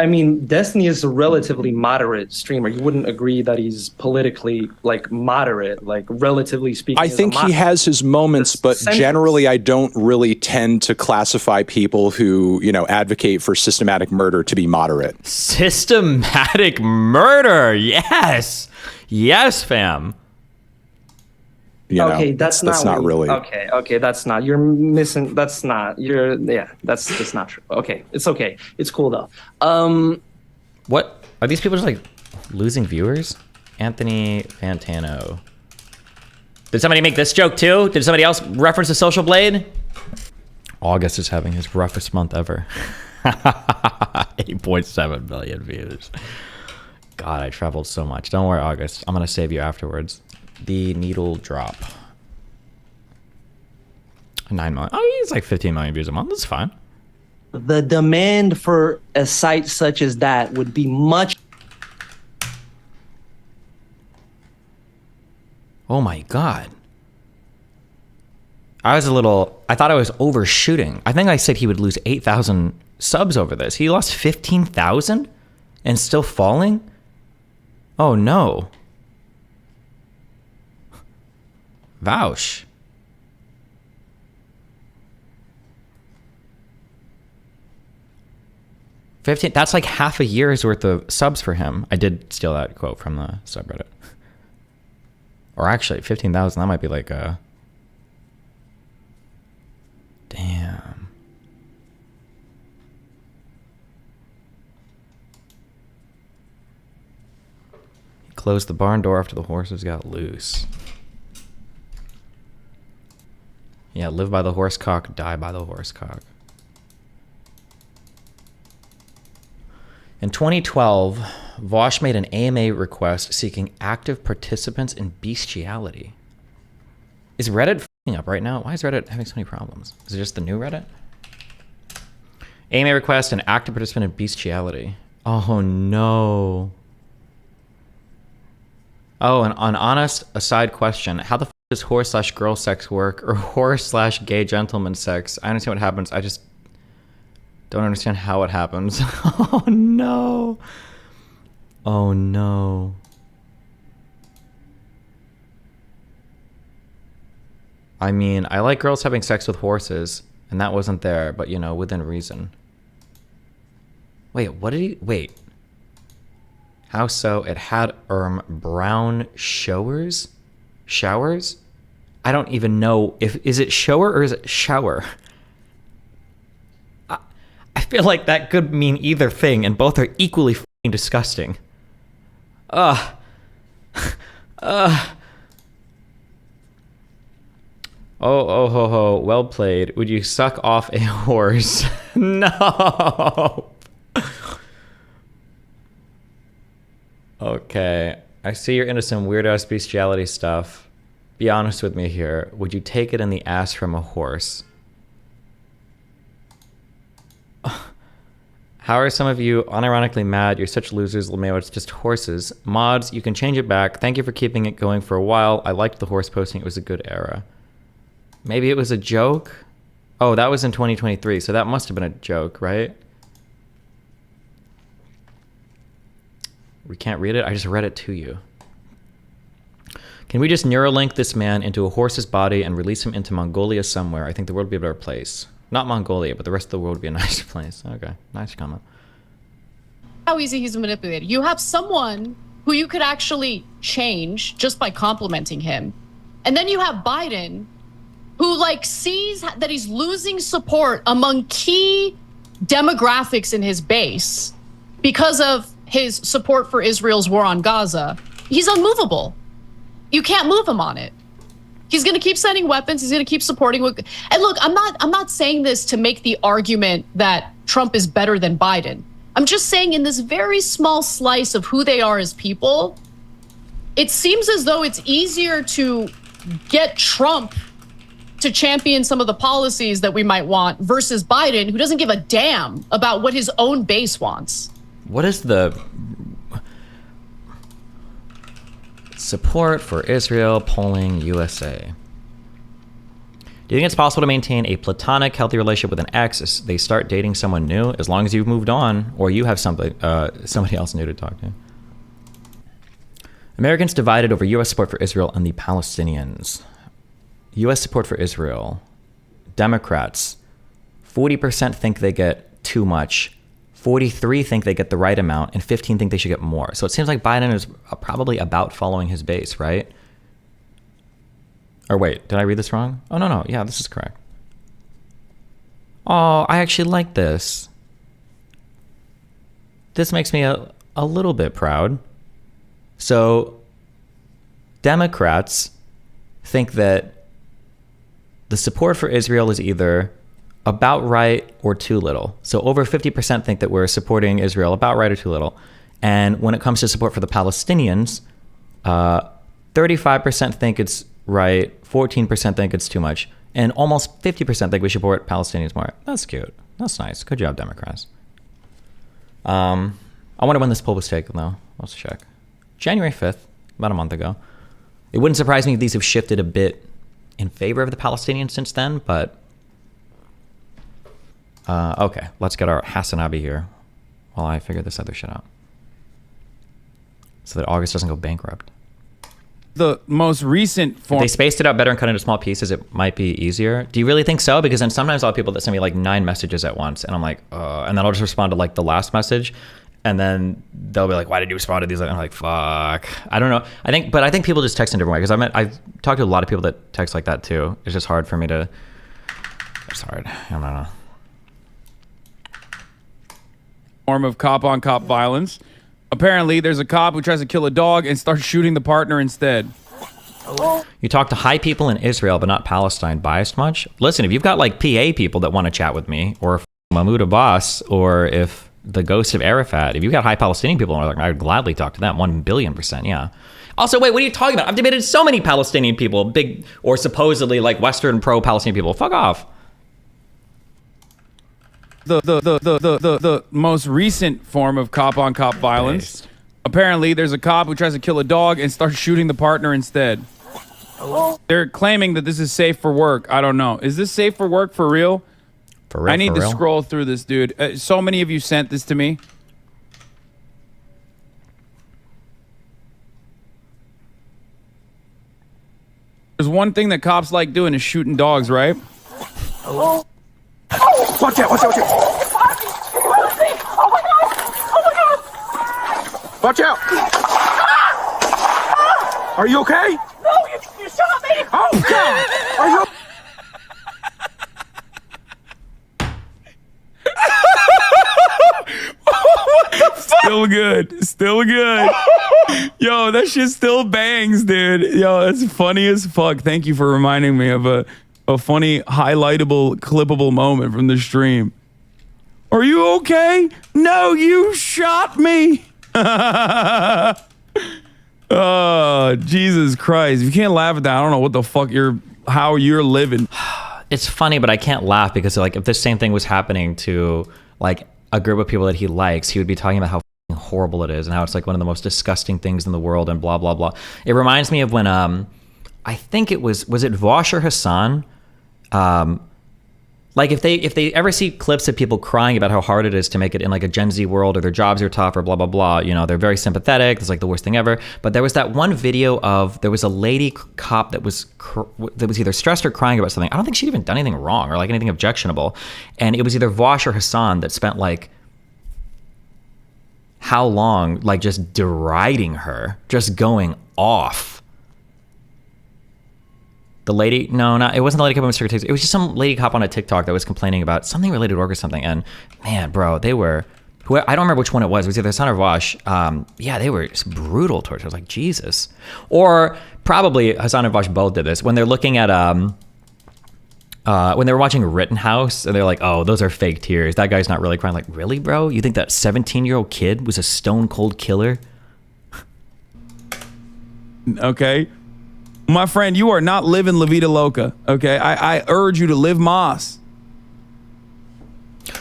I mean, Destiny is a relatively moderate streamer. You wouldn't agree that he's politically like moderate, like relatively speaking. I think he has his moments, but generally I don't really tend to classify people who, you know, advocate for systematic murder to be moderate. Systematic murder. Yes. Yes, fam. You know, okay, that's not really. Okay, that's not. You're missing. That's not. That's not true. Okay, it's okay. It's cool though. What are these people just like losing viewers? Anthony Fantano. Did somebody make this joke too? Did somebody else reference the Social Blade? August is having his roughest month ever. 8.7 million views. God, I traveled so much. Don't worry, August. I'm gonna save you afterwards. The needle drop. 9 million. Oh, he's like 15 million views a month. That's fine. The demand for a site such as that would be much. Oh my God. I thought I was overshooting. I think I said he would lose 8,000 subs over this. He lost 15,000 and still falling? Oh no. Vouch. That's like half a year's worth of subs for him. I did steal that quote from the subreddit. Or actually, 15,000, that might be like a... Damn. He closed the barn door after the horses got loose. Yeah, live by the horse cock, die by the horse cock. In 2012, Vosh made an AMA request seeking active participants in bestiality. Is Reddit f***ing up right now? Why is Reddit having so many problems? Is it just the new Reddit? AMA request an active participant in bestiality. Oh no. Oh, and an honest aside question. How the f does horse/girl sex work, or horse/gay gentleman sex? I understand what happens. I just don't understand how it happens. Oh no. Oh no. I mean, I like girls having sex with horses, and that wasn't there, but you know, within reason. Wait, what did he... Wait. How so? It had brown showers? Showers? I don't even know if... Is it shower or is it shower? I feel like that could mean either thing, and both are equally f***ing disgusting. Oh, ho, ho. Well played. Would you suck off a horse? No. Okay. I see you're into some weird-ass bestiality stuff. Be honest with me here. Would you take it in the ass from a horse? How are some of you unironically mad? You're such losers, LeMayo. It's just horses. Mods, you can change it back. Thank you for keeping it going for a while. I liked the horse posting. It was a good era. Maybe it was a joke? Oh, that was in 2023, so that must have been a joke, right? We can't read it? I just read it to you. Can we just Neuralink this man into a horse's body and release him into Mongolia somewhere? I think the world would be a better place. Not Mongolia, but the rest of the world would be a nicer place. Okay, nice comment. How easy he's manipulated. You have someone who you could actually change just by complimenting him. And then you have Biden, who like sees that he's losing support among key demographics in his base because of his support for Israel's war on Gaza. He's unmovable. You can't move him on it. He's going to keep sending weapons. He's going to keep supporting. And look, I'm not saying this to make the argument that Trump is better than Biden. I'm just saying in this very small slice of who they are as people, it seems as though it's easier to get Trump to champion some of the policies that we might want versus Biden, who doesn't give a damn about what his own base wants. What is the support for Israel polling USA? Do you think it's possible to maintain a platonic, healthy relationship with an ex as they start dating someone new, as long as you've moved on or you have somebody else new to talk to? Americans divided over U.S. support for Israel and the Palestinians. U.S. support for Israel. Democrats, 40% think they get too much. 43 think they get the right amount, and 15 think they should get more. So it seems like Biden is probably about following his base, right? Or wait, did I read this wrong? Oh, no. Yeah, this is correct. Oh, I actually like this. This makes me a little bit proud. So Democrats think that the support for Israel is either about right or too little. So over 50% think that we're supporting Israel about right or too little. And when it comes to support for the Palestinians, 35% think it's right, 14% think it's too much, and almost 50% think we should support Palestinians more. That's cute. That's nice. Good job, Democrats. I wonder when this poll was taken, though. Let's check. January 5th, about a month ago. It wouldn't surprise me if these have shifted a bit in favor of the Palestinians since then, but okay, let's get our Hasan Abi here while I figure this other shit out so that August doesn't go bankrupt. The most recent form. If they spaced it out better and cut into small pieces, it might be easier. Do you really think so? Because then sometimes I'll have people that send me like 9 messages at once, and I'm like, and then I'll just respond to like the last message, and then they'll be like, "Why did you respond to these?" And I'm like, "Fuck, I don't know." I think people just text in a different way, because I've talked to a lot of people that text like that too. It's just hard for me to. It's hard. I don't know. Form of cop-on-cop violence. Apparently, there's a cop who tries to kill a dog and starts shooting the partner instead. You talk to high people in Israel, but not Palestine. Biased much? Listen, if you've got like PA people that want to chat with me, or if Mahmoud Abbas, or if the ghost of Arafat, if you've got high Palestinian people, I would gladly talk to them. 1,000,000,000%, yeah. Also, wait, what are you talking about? I've debated so many Palestinian people, big or supposedly like Western pro-Palestinian people. Fuck off. The most recent form of cop-on-cop violence. Based. Apparently, there's a cop who tries to kill a dog and starts shooting the partner instead. They're claiming that this is safe for work. I don't know. Is this safe for work for real? For real, I need for to real? scroll through this, dude. So many of you sent this to me. There's one thing that cops like doing is shooting dogs, right? Watch out, watch out, watch out. Oh my god! Oh my god! Watch out! Are you okay? No, you shot me! Oh god! Are you Still good. Still good. Yo, that shit still bangs, dude. Yo, that's funny as fuck. Thank you for reminding me of a funny, highlightable, clippable moment from the stream. Are you okay? No, you shot me. Oh, Jesus Christ. If you can't laugh at that, I don't know what the fuck how you're living. It's funny, but I can't laugh because like if this same thing was happening to like a group of people that he likes, he would be talking about how f***ing horrible it is and how it's like one of the most disgusting things in the world and blah, blah, blah. It reminds me of when, I think it was it Vosh or Hasan? Like if they ever see clips of people crying about how hard it is to make it in like a Gen Z world or their jobs are tough or blah, blah, blah, you know, they're very sympathetic. It's like the worst thing ever. But there was that one video of, there was a lady cop that was either stressed or crying about something. I don't think she'd even done anything wrong or like anything objectionable. And it was either Vosh or Hasan that spent like how long, like just deriding her, just going off. The lady, no, it wasn't the lady cop on Mr. It was just some lady cop on a TikTok that was complaining about something related to work or something. And man, bro, they were, I don't remember which one it was. It was either Hasan or Vosh. Yeah, they were just brutal towards her. I was like, Jesus. Or probably Hasan and Vosh both did this when they're looking at, when they were watching Rittenhouse and they're like, oh, those are fake tears. That guy's not really crying. Like, really, bro? You think that 17-year-old kid was a stone cold killer? Okay. My friend, you are not living La Vida Loca, okay? I urge you to live Moss.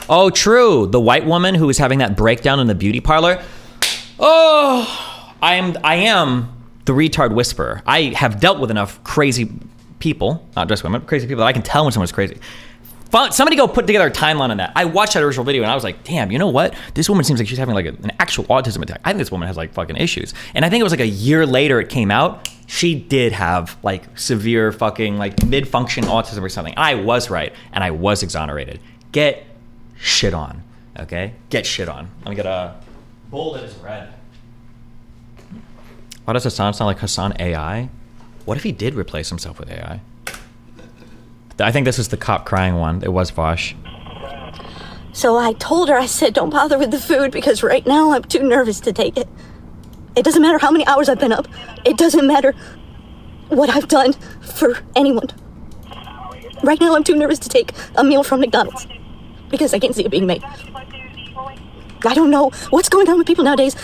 Oh, true. The white woman who was having that breakdown in the beauty parlor. Oh, I am the retard whisperer. I have dealt with enough crazy people, not just women, crazy people that I can tell when someone's crazy. Somebody go put together a timeline on that. I watched that original video and I was like, damn, you know what? This woman seems like she's having like an actual autism attack. I think this woman has like fucking issues. And I think it was like a year later it came out. She did have like severe fucking like mid-function autism or something. I was right and I was exonerated. Get shit on, okay? Get shit on. Let me get a bowl that is red. Why does Hasan sound like Hasan AI? What if he did replace himself with AI? I think this is the cop crying one. It was Vosh. So I told her, I said, don't bother with the food because right now I'm too nervous to take it. It doesn't matter how many hours I've been up. It doesn't matter what I've done for anyone. Right now I'm too nervous to take a meal from McDonald's because I can't see it being made. I don't know what's going on with people nowadays,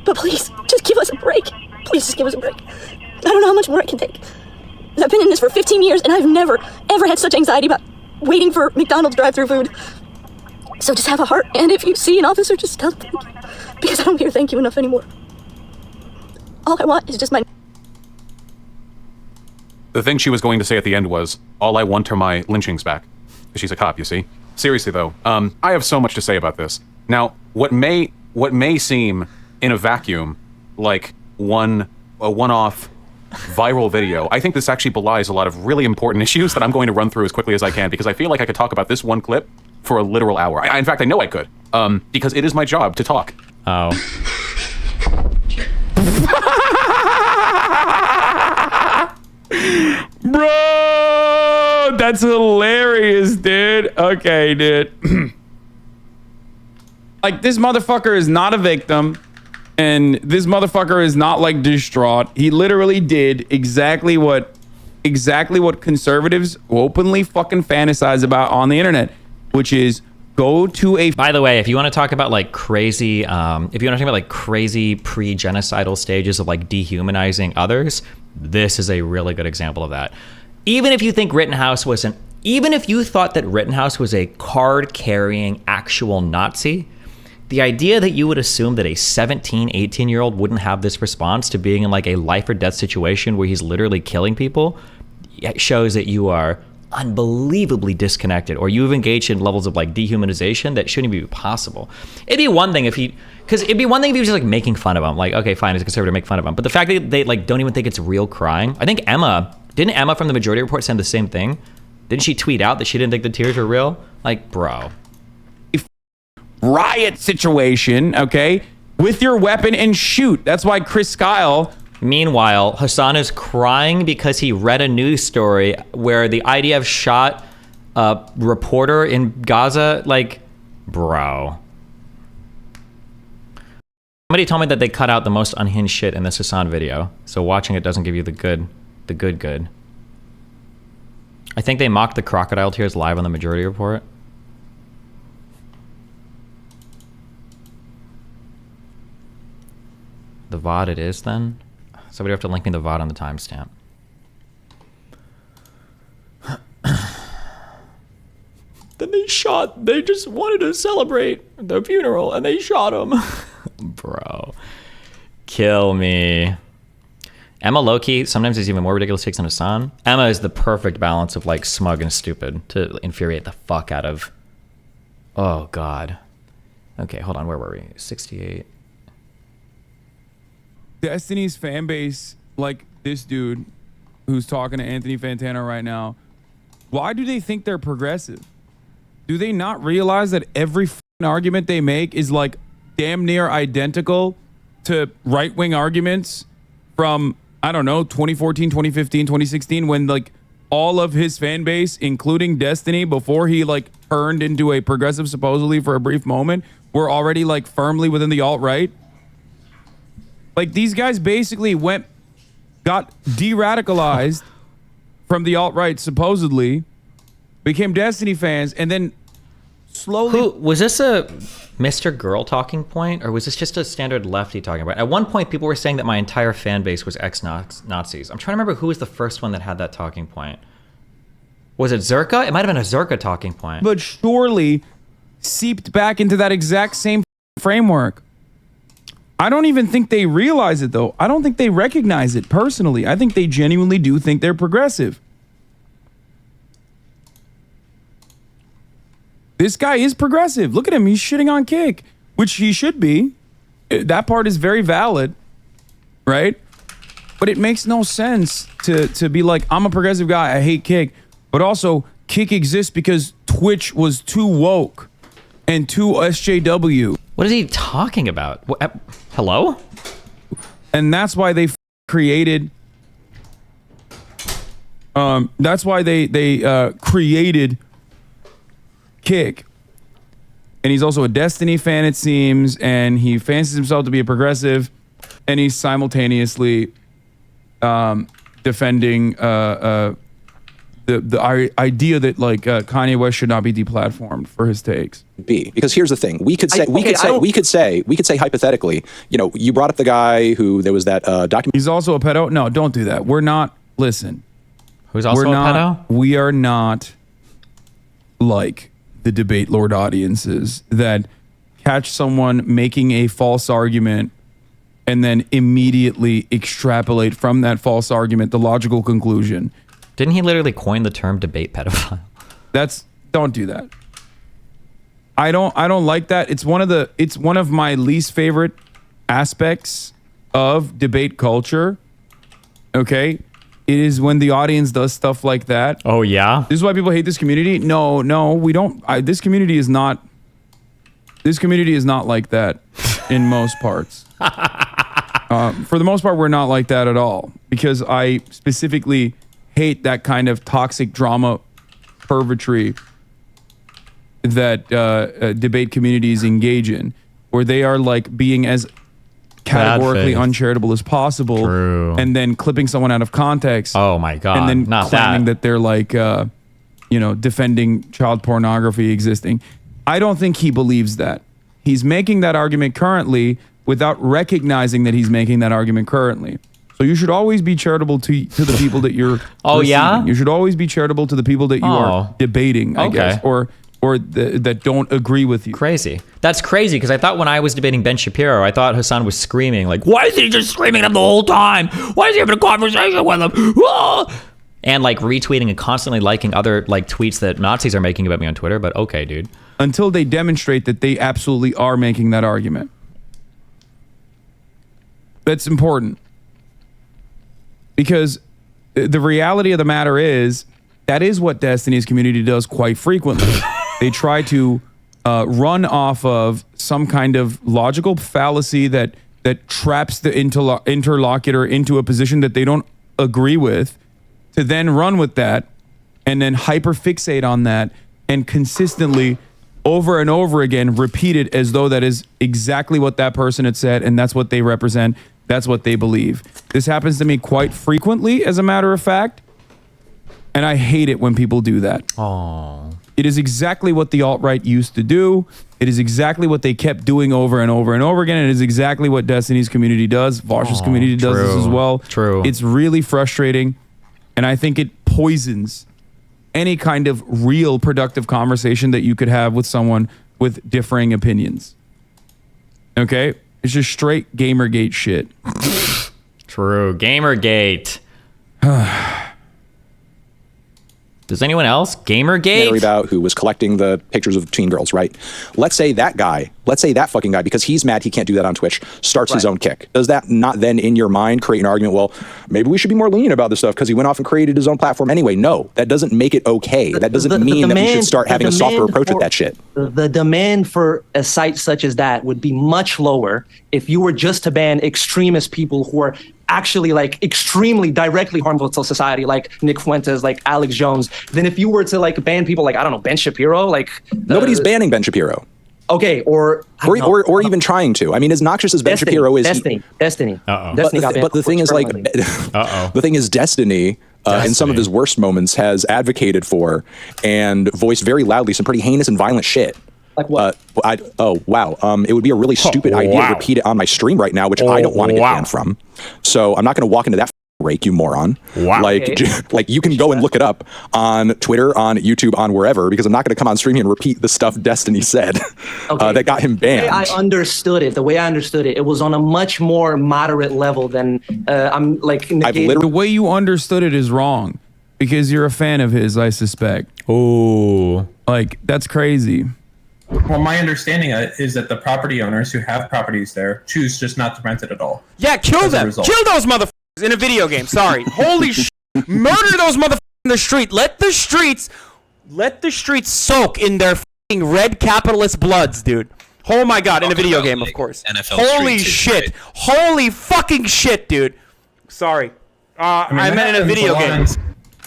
but please, just give us a break. Please just give us a break. I don't know how much more I can take. I've been in this for 15 years and I've never, ever had such anxiety about waiting for McDonald's drive-thru food. So just have a heart, and if you see an officer, just tell them thank you. Because I don't hear thank you enough anymore. All I want is just my... The thing she was going to say at the end was, all I want are my lynchings back. She's a cop, you see. Seriously though, I have so much to say about this. Now, what may seem in a vacuum like a one-off viral video, I think this actually belies a lot of really important issues that I'm going to run through as quickly as I can because I feel like I could talk about this one clip for a literal hour. In fact, I know I could, because it is my job to talk. Oh. Bro, that's hilarious, dude. Okay, dude. Like, this motherfucker is not a victim. And this motherfucker is not like distraught. He literally did exactly what conservatives openly fucking fantasize about on the internet, which is go to a... By the way, if you want to talk about like crazy, crazy pre-genocidal stages of like dehumanizing others, this is a really good example of that. Even if you think even if you thought that Rittenhouse was a card-carrying actual Nazi, the idea that you would assume that a 17, 18-year-old wouldn't have this response to being in like a life or death situation where he's literally killing people shows that you are unbelievably disconnected, or you've engaged in levels of like dehumanization that shouldn't even be possible. It'd be one thing if he was just like making fun of him. Like, okay, fine, as a conservative, make fun of him. But the fact that they like don't even think it's real crying. I think didn't Emma from the Majority Report send the same thing? Didn't she tweet out that she didn't think the tears were real? Like, bro. Riot situation, okay, with your weapon and shoot. That's why Chris Kyle... Meanwhile, Hasan is crying because he read a news story where the IDF shot a reporter in Gaza. Like, bro. Somebody told me that they cut out the most unhinged shit in this Hasan video, so watching it doesn't give you the good. I think they mocked the crocodile tears live on the Majority Report. The VOD it is then? Somebody have to link me the VOD on the timestamp. Then they just wanted to celebrate the funeral and they shot him. Bro. Kill me. Emma Loki sometimes is even more ridiculous takes than Hasan. Emma is the perfect balance of like smug and stupid to infuriate the fuck out of. Oh God. Okay, hold on, where were we? 68. Destiny's fan base, like this dude who's talking to Anthony Fantano right now, why do they think they're progressive? Do they not realize that every argument they make is like damn near identical to right-wing arguments from, I don't know, 2014, 2015, 2016, when like all of his fan base, including Destiny, before he like turned into a progressive supposedly for a brief moment, were already like firmly within the alt-right? Like, these guys basically got de-radicalized from the alt-right, supposedly, became Destiny fans, and then slowly... Was this a Mr. Girl talking point, or was this just a standard lefty talking point? At one point, people were saying that my entire fan base was ex-Nazis. I'm trying to remember who was the first one that had that talking point. Was it Zerka? It might have been a Zerka talking point. But surely seeped back into that exact same framework. I don't even think they realize it, though. I don't think they recognize it personally. I think they genuinely do think they're progressive. This guy is progressive. Look at him. He's shitting on Kick, which he should be. That part is very valid, right? But it makes no sense to be like, I'm a progressive guy, I hate Kick, but also Kick exists because Twitch was too woke and too SJW. What is he talking about? Hello? And that's why they created created Kick. And he's also a Destiny fan, it seems, and he fancies himself to be a progressive, and he's simultaneously defending the idea that like Kanye West should not be deplatformed for his takes. Because here's the thing: we could say hypothetically, you know, you brought up the guy who there was that document. He's also a pedo. No, don't do that. We're not. Listen. Who's also a pedo? We are not like the debate lord audiences that catch someone making a false argument and then immediately extrapolate from that false argument the logical conclusion. Didn't he literally coin the term debate pedophile? Don't do that. I don't like that. It's one of my least favorite aspects of debate culture. Okay? It is when the audience does stuff like that. Oh, yeah? This is why people hate this community. No, we don't. This community is not like that in most parts. For the most part, we're not like that at all. Because I specifically hate that kind of toxic drama purgatory that debate communities engage in, where they are like being as categorically uncharitable as possible. True. And then clipping someone out of context. Oh my God. And then not claiming that they're like, defending child pornography existing. I don't think he believes that. He's making that argument currently without recognizing that he's making that argument currently. So you should always be charitable to the people that you're yeah? You should always be charitable to the people that you are debating, I guess. Or that don't agree with you. Crazy. That's crazy, because I thought when I was debating Ben Shapiro, I thought Hasan was screaming, like, why is he just screaming at him the whole time? Why is he having a conversation with him? Ah! And like retweeting and constantly liking other like tweets that Nazis are making about me on Twitter, but okay, dude. Until they demonstrate that they absolutely are making that argument. That's important. Because the reality of the matter is, that is what Destiny's community does quite frequently. They try to run off of some kind of logical fallacy that traps the interlocutor into a position that they don't agree with, to then run with that and then hyperfixate on that and consistently over and over again repeat it as though that is exactly what that person had said and that's what they represent, that's what they believe. This happens to me quite frequently, as a matter of fact, and I hate it when people do that. Oh. It is exactly what the alt-right used to do. It is exactly what they kept doing over and over and over again. It is exactly what Destiny's community does. Vosh's community does this as well. True. It's really frustrating, and I think it poisons any kind of real productive conversation that you could have with someone with differing opinions. Okay? It's just straight Gamergate shit. True. Gamergate. Does anyone else? Gamergate? About who was collecting the pictures of teen girls, right? Let's say that fucking guy, because he's mad he can't do that on Twitch, starts his own Kick. Does that not then in your mind create an argument, well, maybe we should be more lenient about this stuff because he went off and created his own platform anyway? No, that doesn't make it okay. That doesn't mean that we should start having a softer approach with that shit. The demand for a site such as that would be much lower if you were just to ban extremist people who are actually like extremely directly harmful to society, like Nick Fuentes, like Alex Jones, than if you were to like ban people like, I don't know, Ben Shapiro, like nobody's banning Ben Shapiro. Okay, or even trying to. I mean, as noxious as Ben Shapiro is, Destiny. But the thing is, like, the thing is, Destiny, in some of his worst moments, has advocated for and voiced very loudly some pretty heinous and violent shit. Like what? It would be a really stupid idea to repeat it on my stream right now, which I don't want to get banned from. So I'm not going to walk into that rake, you moron. Wow. Like, like you can go and look it up on Twitter, on YouTube, on wherever, because I'm not going to come on stream and repeat the stuff Destiny said that got him banned. The way I understood it, it was on a much more moderate level than I'm like. The way you understood it is wrong because you're a fan of his, I suspect. Ooh. Like, that's crazy. Well, my understanding is that the property owners who have properties there choose just not to rent it at all. Yeah, kill them. Kill those motherfuckers in a video game. Sorry. Holy shit. Murder those motherfuckers in the street. Let the streets soak in their fucking red capitalist bloods, dude. Oh my god, in a video game, of course. NFL Holy shit. Right? Holy fucking shit, dude. Sorry. I meant in a video game.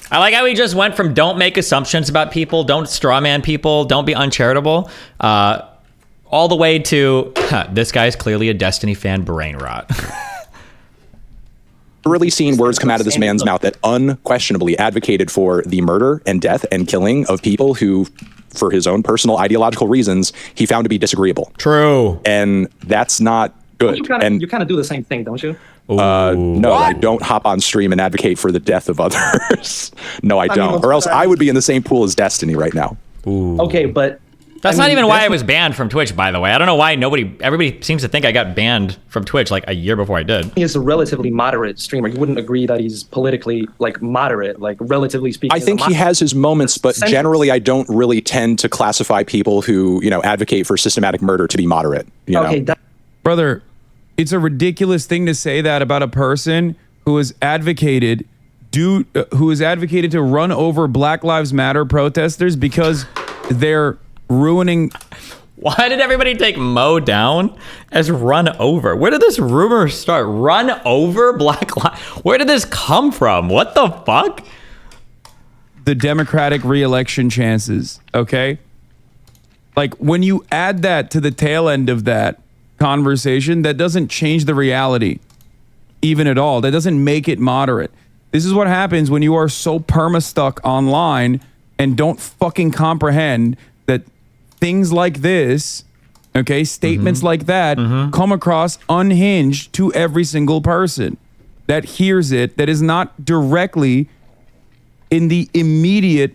I like how he just went from don't make assumptions about people, don't strawman people, don't be uncharitable, all the way to this guy's clearly a Destiny fan, brain rot. Really seen words come out of this man's mouth that unquestionably advocated for the murder and death and killing of people who, for his own personal ideological reasons, he found to be disagreeable. True. And that's not good. You kind of do the same thing, don't you? No, I don't hop on stream and advocate for the death of others. No, I don't. Or else I would be in the same pool as Destiny right now. Ooh. Okay, but that's not even why I was banned from Twitch, by the way. I don't know why everybody seems to think I got banned from Twitch like a year before I did. He's a relatively moderate streamer. You wouldn't agree that he's politically like moderate, like relatively speaking. I think he has his moments, but generally I don't really tend to classify people who, advocate for systematic murder to be moderate. Brother, it's a ridiculous thing to say that about a person who has advocated to run over Black Lives Matter protesters because they're ruining. Why did everybody take Mo down as run over? Where did this rumor start? Run over Black Lives? Where did this come from? What the fuck? The Democratic re-election chances, okay? Like, when you add that to the tail end of that conversation, that doesn't change the reality even at all. That doesn't make it moderate. This is what happens when you are so perma-stuck online and don't fucking comprehend that things like this, okay, statements like that come across unhinged to every single person that hears it, that is not directly in the immediate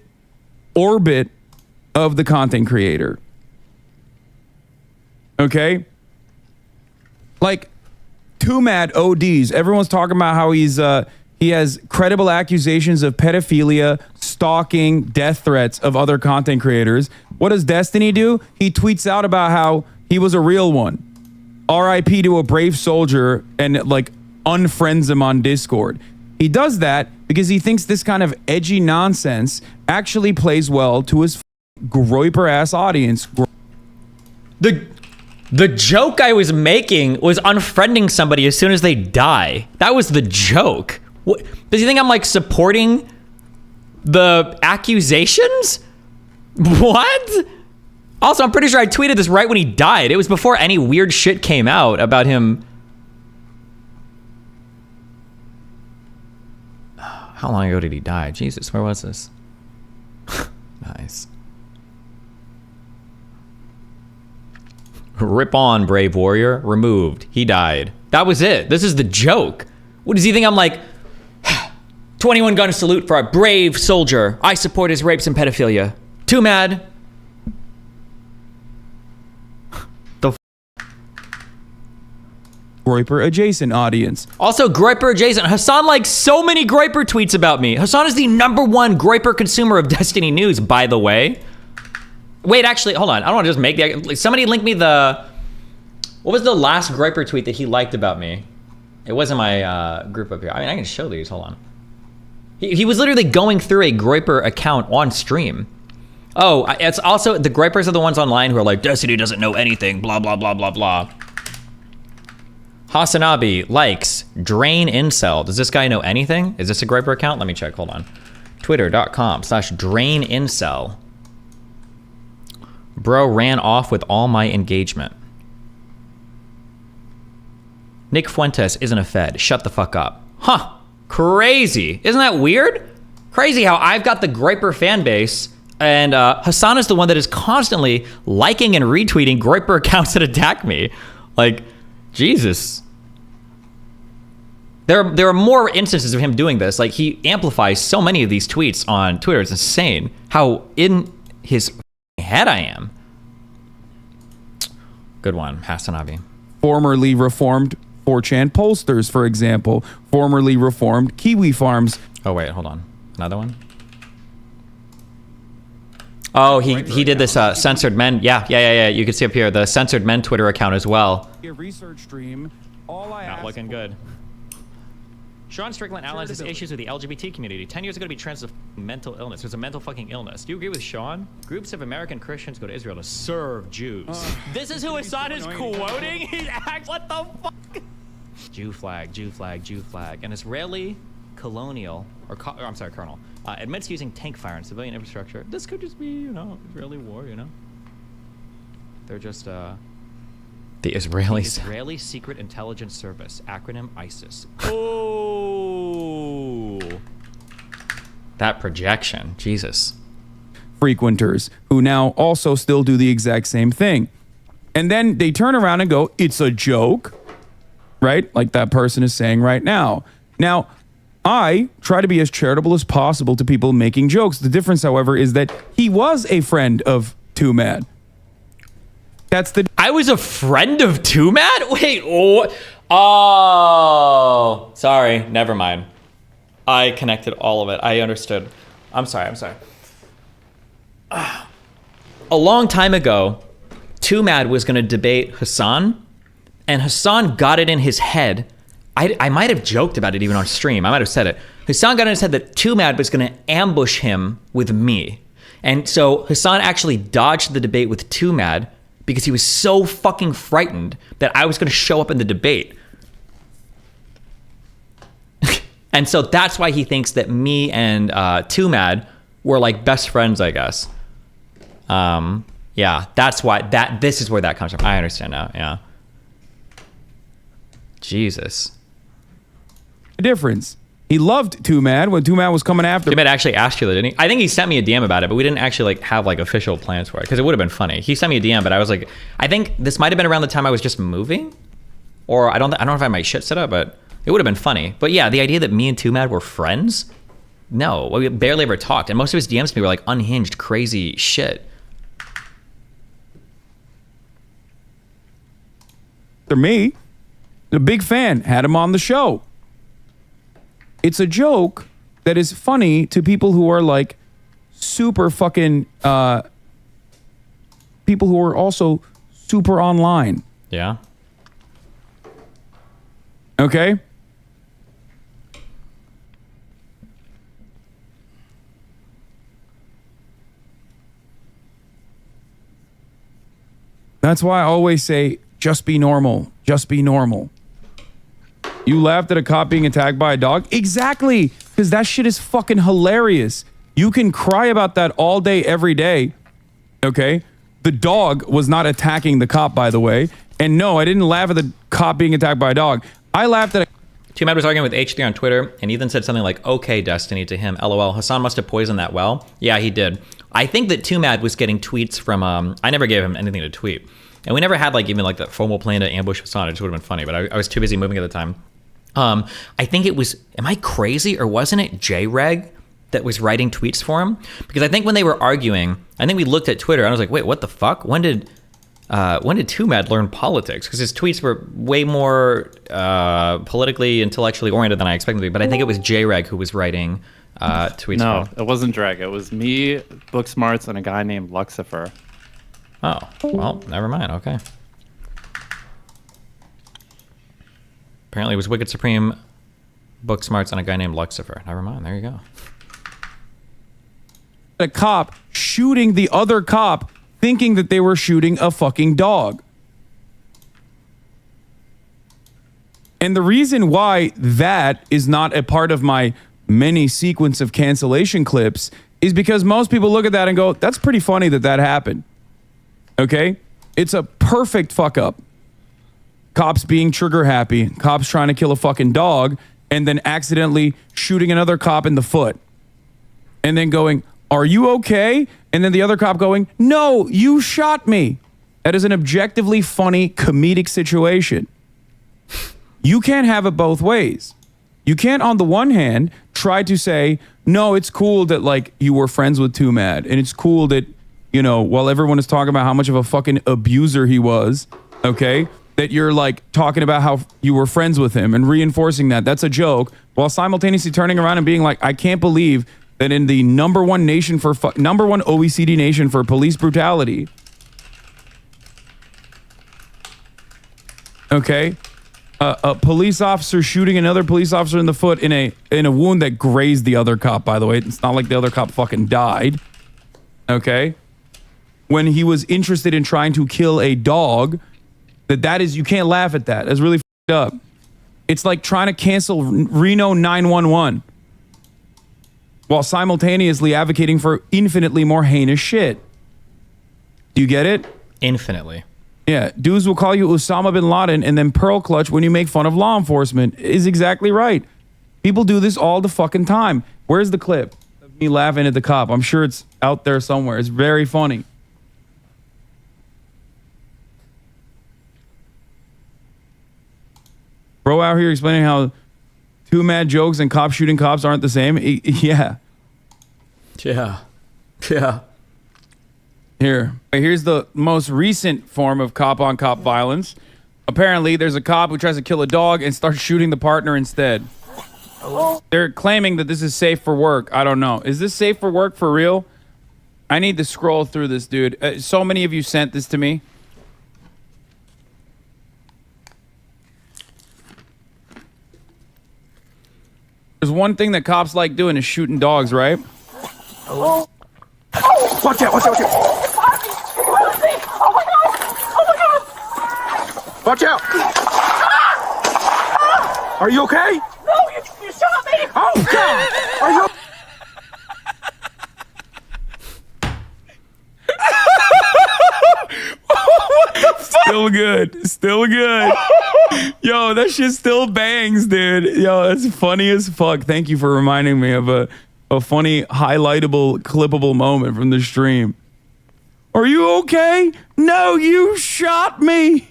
orbit of the content creator. Okay? Like, Too Mad ODs. Everyone's talking about how he has credible accusations of pedophilia, stalking, death threats of other content creators. What does Destiny do? He tweets out about how he was a real one. RIP to a brave soldier, and like unfriends him on Discord. He does that because he thinks this kind of edgy nonsense actually plays well to his groiper ass audience. The joke I was making was unfriending somebody as soon as they die. That was the joke. What, does he think I'm like supporting the accusations? What? Also, I'm pretty sure I tweeted this right when he died. It was before any weird shit came out about him. How long ago did he die? Jesus, where was this? Nice. Rip on, brave warrior. Removed. He died. That was it. This is the joke. What does he think I'm like? 21 gun salute for a brave soldier. I support his rapes and pedophilia. Too mad. The Groiper adjacent audience. Also, Groiper adjacent. Hasan likes so many Groiper tweets about me. Hasan is the #1 Groiper consumer of Destiny news, by the way. Wait, actually, hold on. I don't want to just make the... Somebody link me the... What was the last Groiper tweet that he liked about me? It wasn't my group up here. I mean, I can show these. Hold on. He was literally going through a Groiper account on stream. Oh, it's also... The Groipers are the ones online who are like, Destiny doesn't know anything, blah, blah, blah, blah, blah. Hasanabi likes Drain Incel. Does this guy know anything? Is this a Groiper account? Let me check. Hold on. Twitter.com/Drain Incel. Bro ran off with all my engagement. Nick Fuentes isn't a Fed. Shut the fuck up. Huh. Crazy. Isn't that weird? Crazy how I've got the Groiper fan base and Hasan is the one that is constantly liking and retweeting Groiper accounts that attack me. Like, Jesus. There are more instances of him doing this. Like, he amplifies so many of these tweets on Twitter. It's insane how in his head I am. Good one, Hasan. Formerly reformed 4chan pollsters, for example. Formerly reformed Kiwi Farms. Oh, wait, hold on. Another one? Oh, he did this censored men. Yeah. You can see up here the censored men Twitter account as well. A research stream. All I Not looking good. Sean Strickland outlines his issues with the LGBT community. 10 years ago to be trans was a mental illness. It was a mental fucking illness. Do you agree with Sean? Groups of American Christians go to Israel to serve Jews. This is who Hasan is quoting? He's what the fuck? Jew flag, Jew flag, Jew flag. An Israeli colonial, I'm sorry, colonel, admits using tank fire in civilian infrastructure. This could just be, Israeli war, They're just, The Israeli Secret Intelligence Service, acronym ISIS. Oh, that projection, Jesus. Frequenters who now also still do the exact same thing. And then they turn around and go, it's a joke, right? Like that person is saying right now. Now, I try to be as charitable as possible to people making jokes. The difference, however, is that he was a friend of Too Mad. I was a friend of Too Mad? Wait, sorry, never mind. I connected all of it. I understood. I'm sorry. A long time ago, Too Mad was going to debate Hasan, and Hasan got it in his head. I might have joked about it even on stream. I might have said it. Hasan got in his head that Too Mad was going to ambush him with me. And so Hasan actually dodged the debate with Too Mad because he was so fucking frightened that I was going to show up in the debate. And so that's why he thinks that me and Too Mad were like best friends, I guess. Yeah, that's why this is where that comes from. I understand now. Yeah. Jesus. Difference. He loved Too Mad when Too Mad was coming after him. Too Mad actually asked you that, didn't he? I think he sent me a DM about it, but we didn't actually have official plans for it because it would have been funny. He sent me a DM, but I was like, I think this might have been around the time I was just moving, or I don't know if I had my shit set up, but it would have been funny. But yeah, the idea that me and Too Mad were friends, no, we barely ever talked, and most of his DMs to me were like unhinged, crazy shit. For me, a big fan, had him on the show. It's a joke that is funny to people who are like super fucking people who are also super online. Yeah. Okay? That's why I always say, just be normal. Just be normal. You laughed at a cop being attacked by a dog? Exactly. Because that shit is fucking hilarious. You can cry about that all day, every day. Okay? The dog was not attacking the cop, by the way. And no, I didn't laugh at the cop being attacked by a dog. I laughed at a... Too Mad was arguing with H3 on Twitter, and Ethan said something like, okay, Destiny, to him. LOL, Hasan must have poisoned that well. Yeah, he did. I think that Too Mad was getting tweets from... I never gave him anything to tweet. And we never had even that formal plan to ambush Hasan. It just would have been funny, but I was too busy moving at the time. I think it was... Am I crazy, or wasn't it J-Reg that was writing tweets for him? Because I think when they were arguing, I think we looked at Twitter, and I was like, wait, what the fuck? When did Too Mad learn politics? Because his tweets were way more politically, intellectually oriented than I expected them to be. But I think it was J-Reg who was writing tweets. No, it wasn't Dreg. It was me, Booksmarts, and a guy named Luxifer. Oh, well, never mind. Okay. Apparently it was Wicked Supreme, Booksmarts, and a guy named Luxifer. Never mind. There you go. A cop shooting the other cop thinking that they were shooting a fucking dog. And the reason why that is not a part of my mini sequence of cancellation clips is because most people look at that and go, that's pretty funny that that happened. Okay? It's a perfect fuck up. Cops being trigger happy, cops trying to kill a fucking dog, and then accidentally shooting another cop in the foot. And then going, are you okay? And then the other cop going, no, you shot me. That is an objectively funny comedic situation. You can't have it both ways. You can't, on the one hand, try to say, no, it's cool that like you were friends with Too Mad, and it's cool that, you know, while everyone is talking about how much of a fucking abuser he was, okay, that you're like talking about how you were friends with him and reinforcing that that's a joke, while simultaneously turning around and being like, I can't believe that in the number one OECD nation for police brutality, okay, a police officer shooting another police officer in the foot in a wound that grazed the other cop, by the way. It's not like the other cop fucking died. Okay? When he was interested in trying to kill a dog, that is, you can't laugh at that. That's really fucked up. It's like trying to cancel Reno 911 while simultaneously advocating for infinitely more heinous shit. Do you get it? Infinitely. Yeah, dudes will call you Osama bin Laden and then pearl clutch when you make fun of law enforcement. Is exactly right. People do this all the fucking time. Where's the clip of me laughing at the cop? I'm sure it's out there somewhere. It's very funny. Bro out here explaining how Too Mad jokes and cops shooting cops aren't the same. Yeah. Yeah. Here's the most recent form of cop-on-cop violence. Apparently, there's a cop who tries to kill a dog and starts shooting the partner instead. They're claiming that this is safe for work. I don't know. Is this safe for work for real? I need to scroll through this, dude. So many of you sent this to me. There's one thing that cops like doing is shooting dogs, right? Hello? Watch out, watch out, watch out! Oh my god! Oh my god! Watch out! Are you okay? No, you shot me! Oh god! Are you What the fuck? Still good. Yo, that shit still bangs, dude. Yo, that's funny as fuck. Thank you for reminding me of a funny, highlightable, clippable moment from the stream. Are you okay? No, you shot me.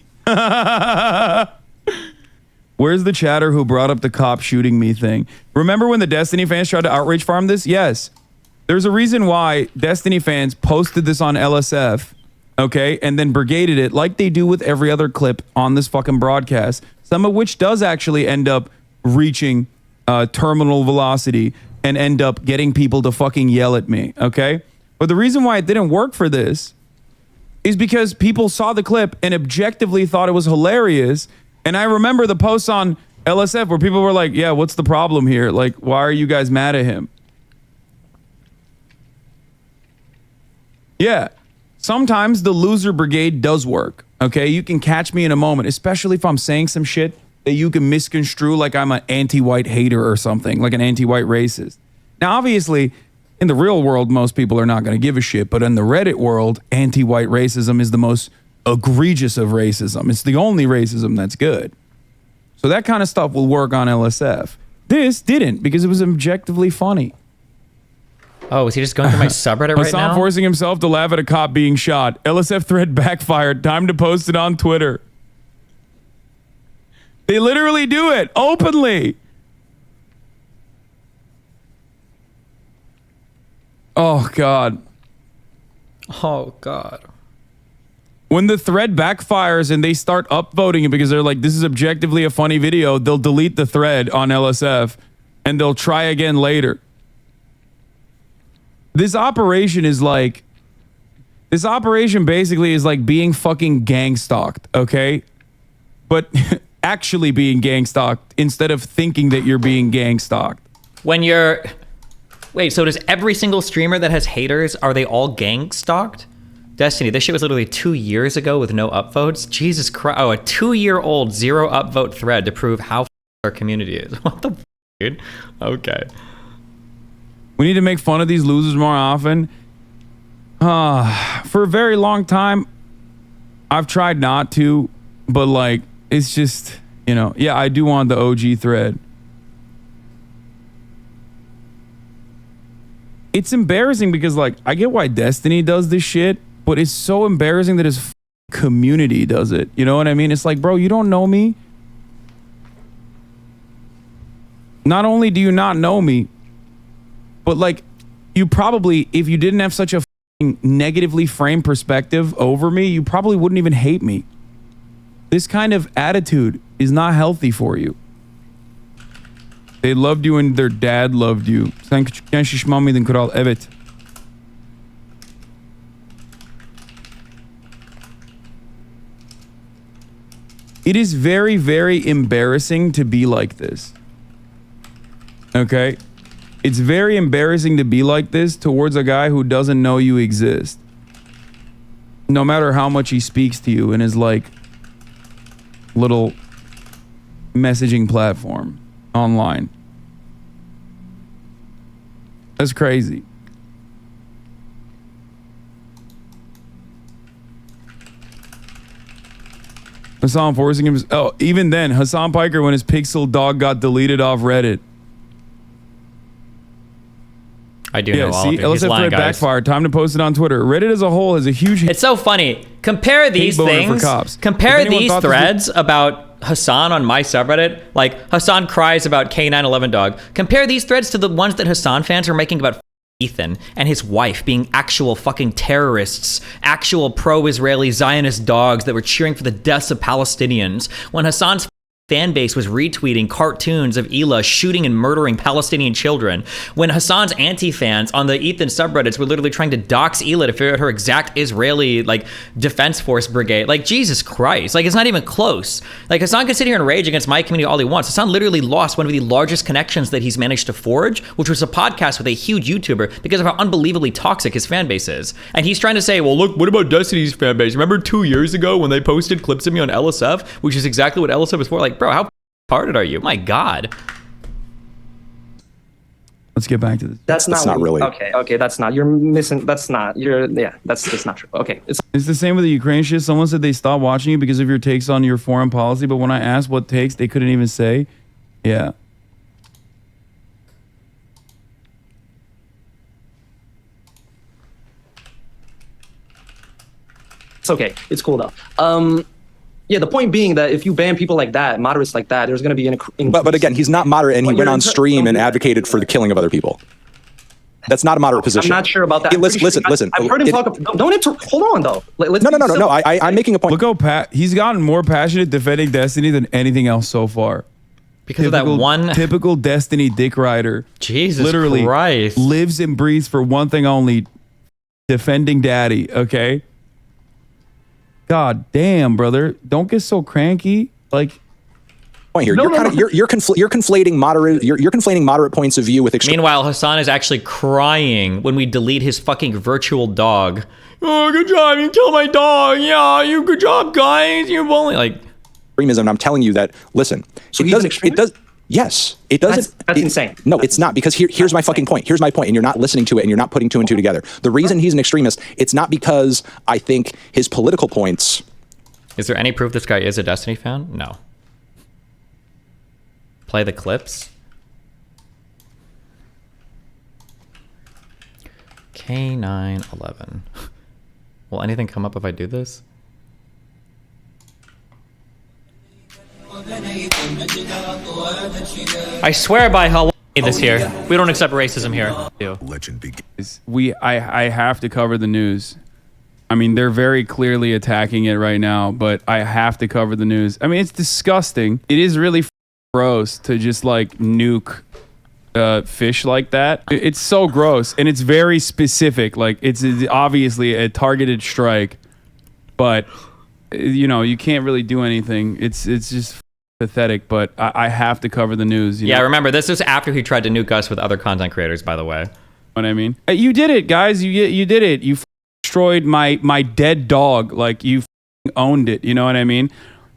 Where's the chatter who brought up the cop shooting me thing? Remember when the Destiny fans tried to outrage farm this? Yes. There's a reason why Destiny fans posted this on LSF, okay, and then brigaded it like they do with every other clip on this fucking broadcast, some of which does actually end up reaching terminal velocity and end up getting people to fucking yell at me, okay? But the reason why it didn't work for this is because people saw the clip and objectively thought it was hilarious. And I remember the posts on LSF where people were like, yeah, what's the problem here? Like, why are you guys mad at him? Yeah. Sometimes the loser brigade does work, okay? You can catch me in a moment, especially if I'm saying some shit that you can misconstrue like I'm an anti-white hater or something, like an anti-white racist. Now, obviously, in the real world, most people are not going to give a shit, but in the Reddit world, anti-white racism is the most egregious of racism. It's the only racism that's good. So that kind of stuff will work on LSF. This didn't, because it was objectively funny. Oh, is he just going through my subreddit right Hasan now? forcing himself to laugh at a cop being shot. LSF thread backfired. Time to post it on Twitter. They literally do it openly. Oh, God. Oh, God. When the thread backfires and they start upvoting it because they're like, this is objectively a funny video, they'll delete the thread on LSF and they'll try again later. This operation basically is like being fucking gang stalked, okay? But actually being gang stalked instead of thinking that you're being gang stalked. When you're... Wait, so does every single streamer that has haters, are they all gang stalked? Destiny, this shit was literally 2 years ago with no upvotes? Jesus Christ. Oh, a 2-year-old 0 upvote thread to prove how our community is. What the dude? Okay. We need to make fun of these losers more often. For a very long time, I've tried not to, but like, it's just, you know, yeah, I do want the OG thread. It's embarrassing because like, I get why Destiny does this shit, but it's so embarrassing that his community does it. You know what I mean? It's like, bro, you don't know me. not only do you not know me, but like you probably, if you didn't have such a negatively framed perspective over me, you probably wouldn't even hate me. This kind of attitude is not healthy for you. They loved you and their dad loved you. Sen küçükken şişman mıydın kral? Evet. It is very, very embarrassing to be like this. Okay? It's very embarrassing to be like this towards a guy who doesn't know you exist. No matter how much he speaks to you in his like little messaging platform online. That's crazy. Hasan forcing him. Oh, even then, Hasan Piker when his pixel dog got deleted off Reddit. I do know all of it. He's LSF lying, thread guys. backfired. Time to post it on Twitter. Reddit as a whole has a huge. It's so funny. Compare these things. Compare these threads about Hasan on my subreddit. Like Hasan cries about K911 dog. Compare these threads to the ones that Hasan fans are making about Ethan and his wife being actual fucking terrorists, actual pro-Israeli Zionist dogs that were cheering for the deaths of Palestinians. When Hasan's fan base was retweeting cartoons of Ela shooting and murdering Palestinian children. When Hasan's anti-fans on the Ethan subreddits were literally trying to dox Ela to figure out her exact Israeli like defense force brigade. Like Jesus Christ, like it's not even close. Like Hasan can sit here and rage against my community all he wants. Hasan literally lost one of the largest connections that he's managed to forge, which was a podcast with a huge YouTuber because of how unbelievably toxic his fan base is. And he's trying to say, well, look, what about Destiny's fan base? Remember 2 years ago when they posted clips of me on LSF, which is exactly what LSF is for? Like, bro, how retarded are you? My God. Let's get back to this. That's not really. Okay, that's not. You're missing. That's not. That's not true. Okay. It's the same with the Ukraine shit. Someone said they stopped watching you because of your takes on your foreign policy, but when I asked what takes, they couldn't even say. Yeah. It's okay. It's cool though. Yeah, the point being that if you ban people like that, moderates like that, there's going to be an. But again, he's not moderate, and he went on stream and advocated for the killing of other people. That's not a moderate position. I'm not sure about that. Hey, listen. I've heard him talk. Don't hold on though. No. I'm making a point. Look how he's gotten more passionate defending Destiny than anything else so far. Because of that one typical Destiny dick rider. Jesus literally Christ. Lives and breathes for one thing only: defending daddy. Okay. God damn, brother! Don't get so cranky. Like, point here, you're conflating moderate. You're conflating moderate points of view with extreme. Meanwhile, Hasan is actually crying when we delete his fucking virtual dog. Oh, good job! You killed my dog. Yeah, you good job, guys. You've only like extremism. And I'm telling you that. Listen, so it does. Yes, it doesn't. That's insane. No, it's not, because here's my fucking point. Here's my point, and you're not listening to it, and you're not putting two and two together. The reason he's an extremist, it's not because I think his political points. Is there any proof this guy is a Destiny fan? No. Play the clips. K911. Will anything come up if I do this? I swear by how this here. We don't accept racism here. Legend begins. I have to cover the news. I mean, they're very clearly attacking it right now, but I have to cover the news. I mean, it's disgusting. It is really gross to just like nuke fish like that. It's so gross, and it's very specific. Like, it's obviously a targeted strike, but you know, you can't really do anything. It's just pathetic, but I have to cover the news. Yeah, remember, this is after he tried to nuke us with other content creators, by the way. What I mean? You did it, guys. You did it. You destroyed my dead dog. Like, you owned it. You know what I mean?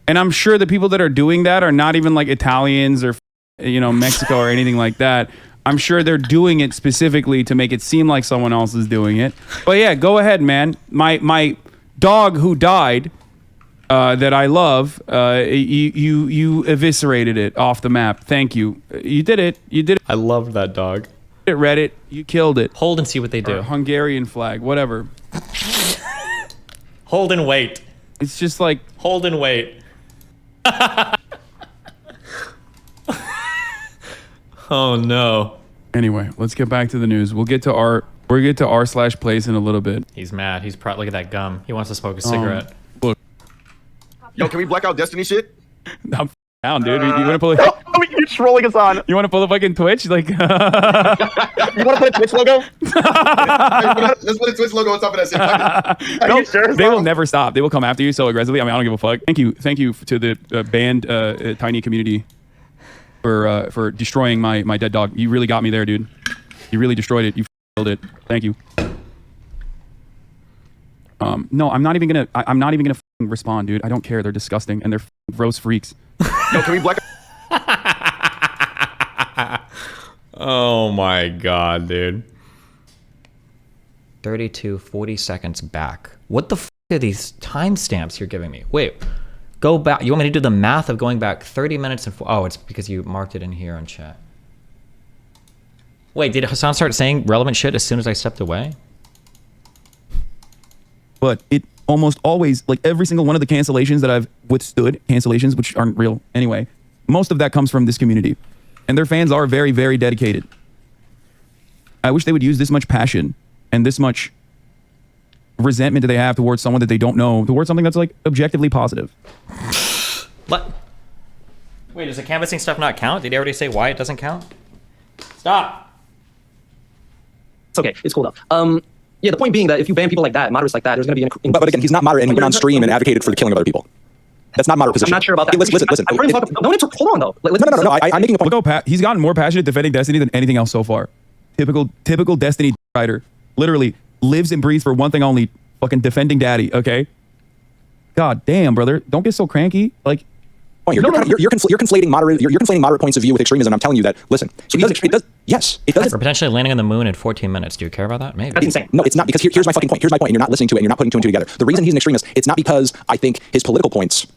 And I'm sure the people that are doing that are not even like Italians or, you know, Mexico or anything like that. I'm sure they're doing it specifically to make it seem like someone else is doing it. But yeah, go ahead, man. My dog who died, that I love, you eviscerated it off the map. Thank you. You did it. You did it. I loved that dog. Reddit, you killed it. Hold and see what they do. Or Hungarian flag, whatever. Hold and wait. It's just like hold and wait. Oh no. Anyway, let's get back to the news. We'll get to r/place in a little bit. He's mad. He's probably look at that gum. He wants to smoke a cigarette. Look, Yo, can we black out Destiny shit? I'm down, dude. You want to pull? You're trolling us on. You want to pull the fucking Twitch? Like, You want to put a Twitch logo? Let's put a Twitch logo on top of that shit. Are you sure? they will never stop. They will come after you so aggressively. I mean, I don't give a fuck. Thank you to the banned tiny community for destroying my dead dog. You really got me there, dude. You really destroyed it. You killed it. Thank you. No, I'm not even gonna respond, dude. I don't care. They're disgusting and they're gross freaks. Yo, can we black? Oh my god, dude. 40 seconds back. What the f are these timestamps you're giving me? Wait, go back. You want me to do the math of going back 30 minutes and oh, it's because you marked it in here on chat. Wait, did Hasan start saying relevant shit as soon as I stepped away? But it almost always, like every single one of the cancellations that I've withstood, cancellations which aren't real anyway, most of that comes from this community. And their fans are very, very dedicated. I wish they would use this much passion and this much resentment that they have towards someone that they don't know, towards something that's like objectively positive. What? Wait, does the canvassing stuff not count? Did he already say why it doesn't count? Stop. It's okay. It's cool though. Yeah, the point being that if you ban people like that, moderates like that, there's going to be But again, he's not moderate, and he went on stream and advocated for the killing of other people. That's not moderate position. I'm not sure about that. Hey, listen. Hold on though. No. I'm making a point. Look how he's gotten more passionate defending Destiny than anything else so far. Typical Destiny writer. Literally lives and breathes for one thing only: fucking defending daddy. Okay. God damn, brother, don't get so cranky. Like, You're conflating moderate points of view with extremism. I'm telling you that. Listen, it does. Yes, it does. We're potentially landing on the moon in 14 minutes. Do you care about that? Maybe. That's insane. No, it's not, because here's my fucking point. Here's my point, and you're not listening to it, and you're not putting two and two together. The reason he's an extremist, it's not because I think his political points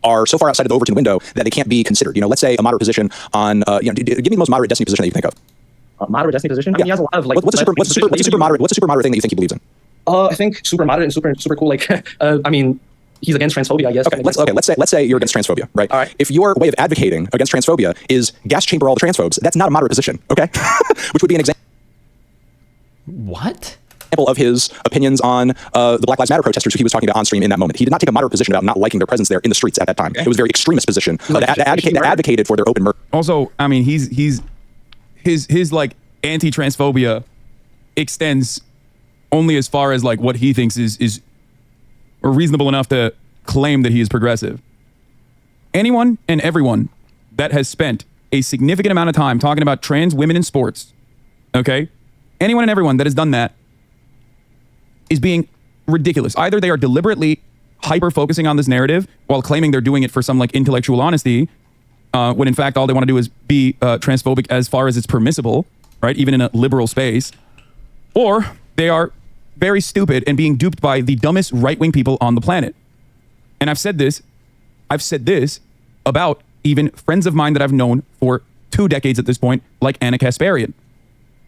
are so far outside of the Overton window that they can't be considered. You know, let's say a moderate position on, give me the most moderate Destiny position that you can think of. Moderate Destiny position? I mean, he has a lot of like. What's a super moderate thing that you think he believes in? I think super moderate and super cool. Like, I mean, he's against transphobia, I guess. Okay, let's say you're against transphobia, right? All right. If your way of advocating against transphobia is gas chamber all the transphobes, that's not a moderate position, okay? Which would be an example. What? Of his opinions on the Black Lives Matter protesters who he was talking about on stream in that moment. He did not take a moderate position about not liking their presence there in the streets at that time. It was a very extremist position that advocated for their open murder. Also, I mean, his like anti-transphobia extends only as far as like what he thinks is reasonable enough to claim that he is progressive. Anyone and everyone that has spent a significant amount of time talking about trans women in sports, okay? Anyone and everyone that has done that is being ridiculous. Either they are deliberately hyper-focusing on this narrative while claiming they're doing it for some like intellectual honesty, when in fact all they want to do is be transphobic as far as it's permissible, right? Even in a liberal space. Or they are very stupid and being duped by the dumbest right-wing people on the planet. And I've said this about even friends of mine that I've known for 2 decades at this point, like Anna Kasparian.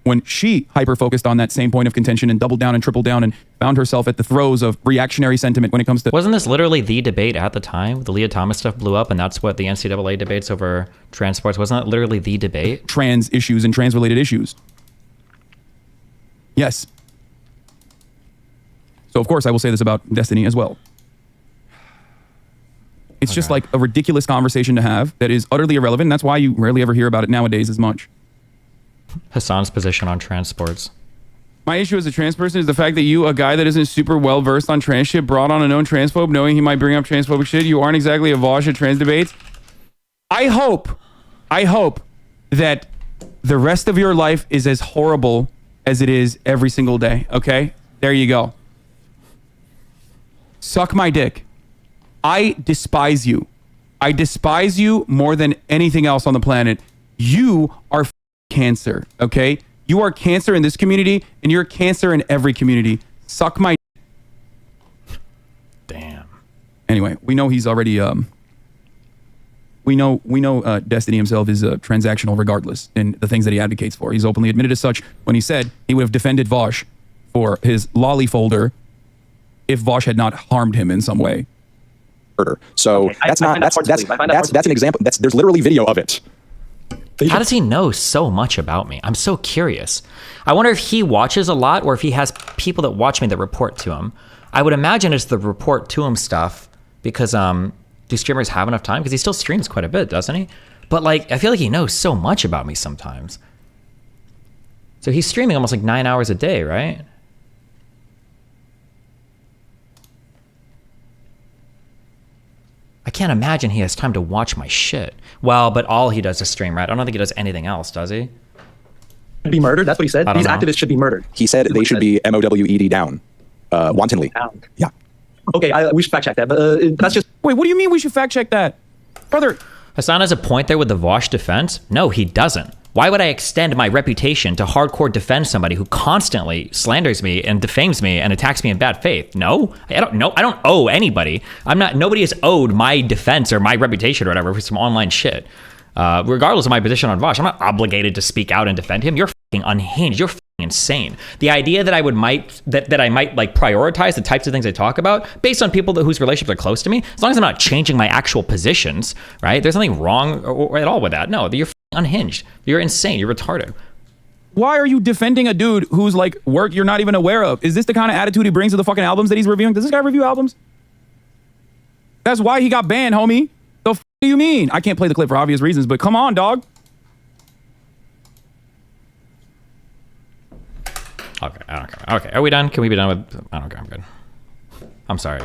When she hyper-focused on that same point of contention and doubled down and tripled down and found herself at the throes of reactionary sentiment when it comes to... Wasn't this literally the debate at the time? The Leah Thomas stuff blew up, and that's what the NCAA debates over trans sports. Wasn't that literally the debate? Trans issues and trans-related issues. Yes. So, of course, I will say this about Destiny as well. It's just like a ridiculous conversation to have that is utterly irrelevant. And that's why you rarely ever hear about it nowadays as much. Hasan's position on trans sports. My issue as a trans person is the fact that you, a guy that isn't super well versed on trans shit, brought on a known transphobe knowing he might bring up transphobic shit. You aren't exactly a Vosh at trans debates. I hope that the rest of your life is as horrible as it is every single day. Okay? There you go. Suck my dick. I despise you. I despise you more than anything else on the planet. You are cancer, okay? You are cancer in this community, and you're cancer in every community. Suck my... Damn. Anyway, we know he's already... We know Destiny himself is transactional regardless in the things that he advocates for. He's openly admitted as such when he said he would have defended Vosh for his lolly folder if Vosh had not harmed him in some way. So okay, that's an example. There's literally video of it. How does he know so much about me? I'm so curious. I wonder if he watches a lot or if he has people that watch me that report to him. I would imagine it's the report to him stuff because do streamers have enough time? Because he still streams quite a bit, doesn't he? But like, I feel like he knows so much about me sometimes. So he's streaming almost like 9 hours a day, right? I can't imagine he has time to watch my shit. Well, but all he does is stream, right? I don't think he does anything else, does he? Be murdered. That's what he said. I don't These know. activists should be murdered. He said they should be MOWED down, wantonly. Down. Yeah. Okay, we should fact check that, but that's just. Wait, what do you mean we should fact check that? Brother, Hasan has a point there with the Vosh defense. No, he doesn't. Why would I extend my reputation to hardcore defend somebody who constantly slanders me and defames me and attacks me in bad faith? No, I don't know. I don't owe anybody. Nobody has owed my defense or my reputation or whatever for some online shit. Regardless of my position on Vosh, I'm not obligated to speak out and defend him. You're fucking unhinged. You're fucking insane. The idea that I might like prioritize the types of things I talk about based on people whose relationships are close to me, as long as I'm not changing my actual positions, right? There's nothing wrong or at all with that. No, you're unhinged. You're insane. You're retarded. why are you defending a dude who's like work you're not even aware of? Is this the kind of attitude he brings to the fucking albums that he's reviewing? Does this guy review albums? That's why he got banned, homie. The f do you mean? I can't play the clip for obvious reasons, but come on, dog. Okay, I don't care. Okay, are we done? Can we be done with... I don't care, I'm good. I'm sorry.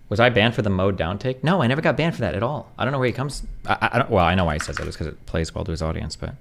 Was I banned for the mode down take? No, I never got banned for that at all. I don't know where he comes... I don't... Well, I know why he says that. It's because it plays well to his audience, but...